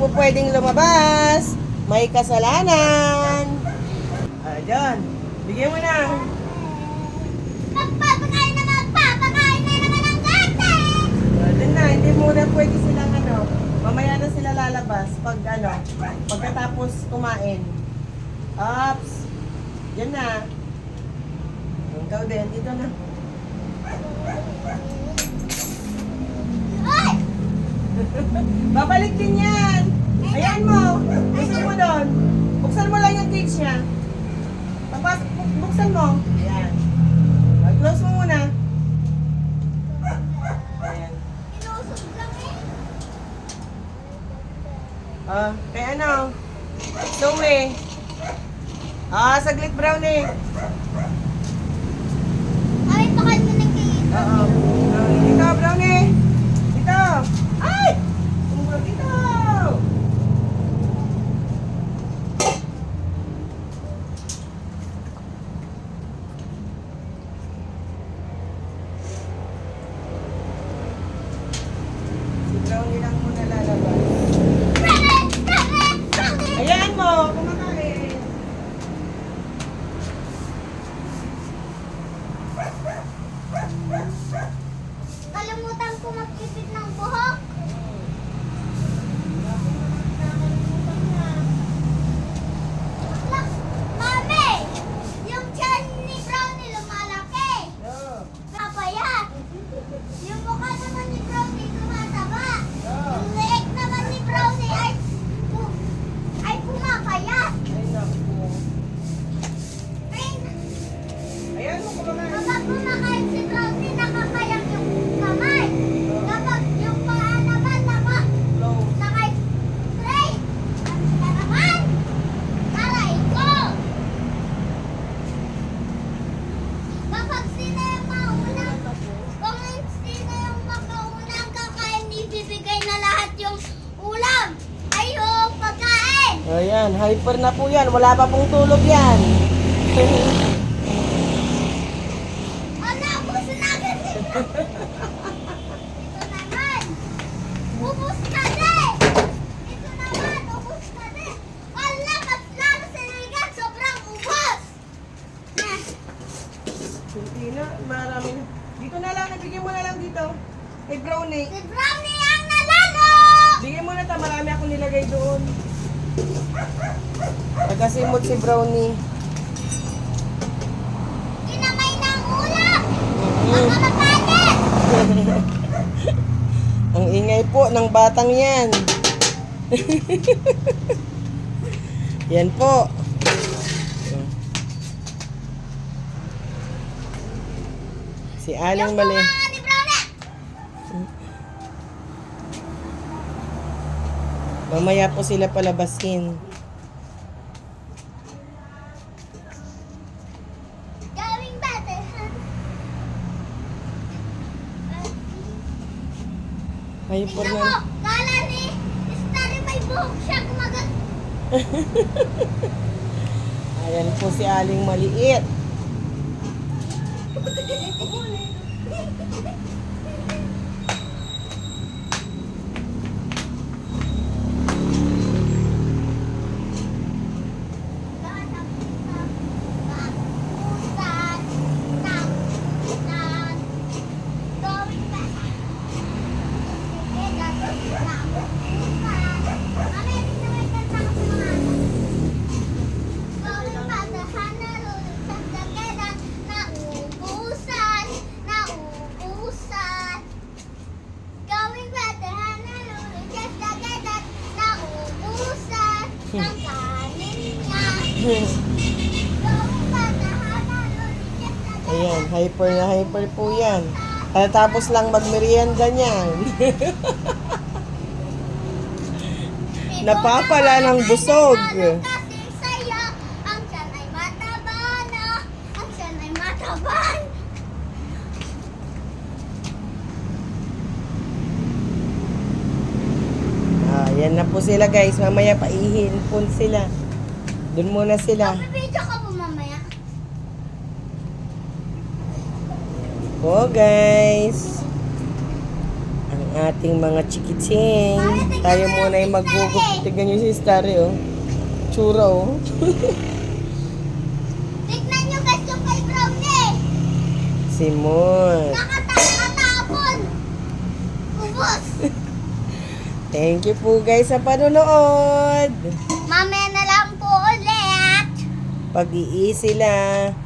po pwedeng lumabas. May kasalanan. Ayan. Bigyan mo na. Magpapakain na naman ang gata! Doon na, hindi muna pwede silang mamaya na sila lalabas pag pagkatapos kumain. Ups. Yan na. Ikaw din, dito na. Ay! Babalik din yan. Ayan mo. Buksan mo doon. Buksan mo lang yung cage niya. Tapos, buksan mo. Ayan. Close mo muna. Ayan. Inusog lang eh. Kaya Zoe. Saglit brownie. Ay, pakal mo ng cake. Oo. Dito, brownie. Dito. Ay! Tumulog dito. Si brownie lang muna lalabas. Ayan mo, kumakain. Kalimutan ko magkipit ng buhok. Mami! Yung tiyan ni Brownie lumalaki. Kapayat. Yung mukha naman ni Brownie tumataba. Yung leeg naman ni Brownie ay pumapayat. Ay, naku. Pink. Ayan mo, kumakain. Kapag kumakain si Brownie, nakakayak yung kamay. Kapag yung paa naman, Close. naka-straight. Ang sila naman. Aray ko. Kapag sino yung maunang, kung sino yung makaunang kakain, ibibigay na lahat yung ulam. Ay, pagkain. Ayan, hyper na po yan. Wala pa pong tulog yan. Ala, ubus na agad si Brownie. Ito naman. Ubus ka din. Ito naman, ubus ka din. Ala, mas lalo si Regan, sobrang ubus. Na. Hindi na, marami na. Dito na lang, ibigay mo na lang dito. Kay brownie. Si Brownie ang nanalo! Bigay mo na ta, marami akong nilagay doon. Nagkasimot si brownie. Kinamay ng ulam! Baka mapalit! Ang ingay po ng batang yan. Yan po. Si Aling Yung Mali. bunga ni Brownie! Mamaya po sila palabasin. Gawing batehan. Hyper Tingnan mo! na. Kala ni Starry may buhok siya kumagat. Ayan po si Aling Maliit. ng kanin niya. Gawing batahan na lulikat na Ayan, hyper na hyper po yan. Tapos lang magmerienda niyan. Napapala ng busog. Kasi saya, ang tiyan ay mataba na, ang tiyan ay mataban. Yan na po sila guys. Mamaya paihin po sila. Doon muna sila. Magbibidyo ka po mamaya. Po guys. Ang ating mga chikiting. Tayo muna ay maggugup. Tignan nyo si Starry, oh. Tsura, oh. Tignan nyo guys yung kay Brownie. Simon. Nakatapon. Ubus. Thank you po guys sa panonood. Mamaya na lang po ulit. Pag-iisi lang.